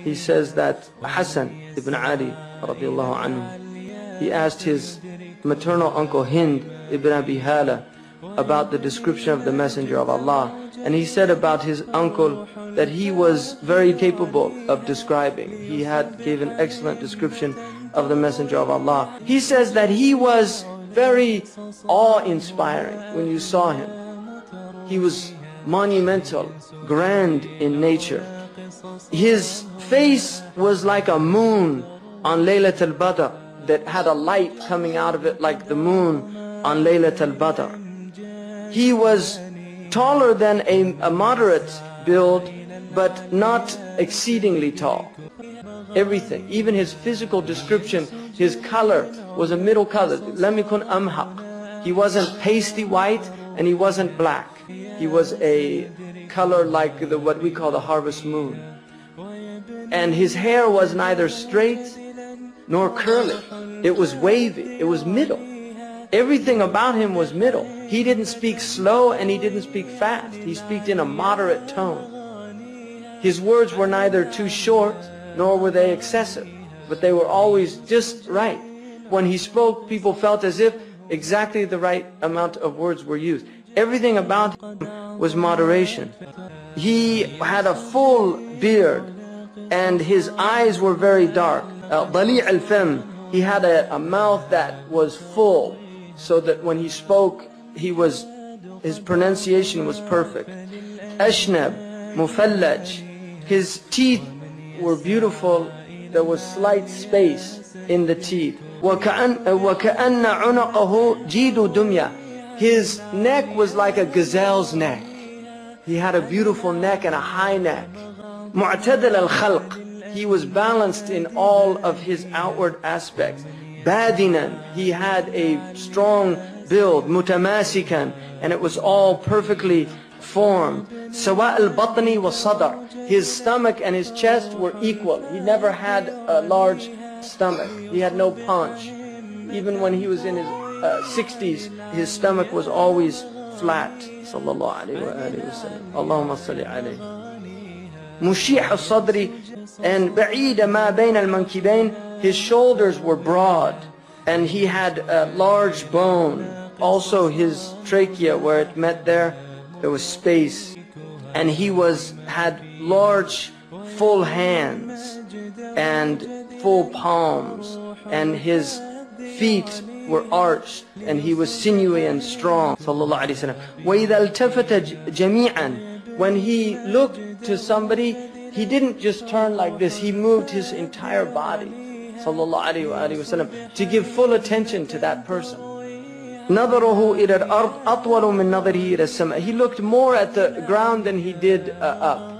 He says that Hassan ibn Ali radiallahu anhu, he asked his maternal uncle Hind ibn Abi Hala about the description of the Messenger of Allah. And he said about his uncle that he was very capable of describing. He gave an excellent description of the Messenger of Allah. He says that he was very awe-inspiring when you saw him. He was monumental, grand in nature. His face was like a moon on Laylat al-Badr, that had a light coming out of it like the moon on Laylat al-Badr. He was taller than a moderate build, but not exceedingly tall. Everything, even his physical description, his color was a middle color. Lam yakun amhaq. He wasn't pasty white and he wasn't black. He was a color like what we call the harvest moon. And his hair was neither straight nor curly. It was wavy. It was middle. Everything about him was middle. He didn't speak slow and he didn't speak fast. He spoke in a moderate tone. His words were neither too short nor were they excessive, but they were always just right. When he spoke, people felt as if exactly the right amount of words were used. Everything about him was moderation. He had a full beard and his eyes were very dark. Dali' al-fam, he had a mouth that was full, so that when he spoke, his pronunciation was perfect. Ashnab, mufallaj, his teeth were beautiful. There was slight space in the teeth. وَكَأَنَّ عُنَقَهُ جِيدُ دُمْيَةٍ. His neck was like a gazelle's neck. He had a beautiful neck and a high neck. مُعْتَدَلَ الْخَلْقِ. He was balanced in all of his outward aspects. بَادِنًا. He had a strong build. مُتَمَاسِكًا. And it was all perfectly formed. سَوَاءَ الْبَطْنِ وَالصَّدْرِ. His stomach and his chest were equal. He never had a large stomach. He had no paunch. Even when he was in his 60s, his stomach was always flat. Sallallahu alayhi wa alihi wa sallam. Allahumma salli alayhi. Mushih al-sadri, and ba'ida ma bayn al-mankibayn. His shoulders were broad and he had a large bone. Also his trachea, where it met there was space. And he had large full hands and full palms, and his feet were arched, and he was sinewy and strong. Sallallahu alaihi wasallam. وَإِذَا الْتَفَتَ جَمِيعًا. When he looked to somebody, he didn't just turn like this. He moved his entire body, sallallahu alaihi wasallam, to give full attention to that person. نَظَرُهُ إِلَى الْأَرْضِ أَطْوَلُ مِنْ نَظَرِهِ إِلَى السَّمَاءِ. He looked more at the ground than he did up.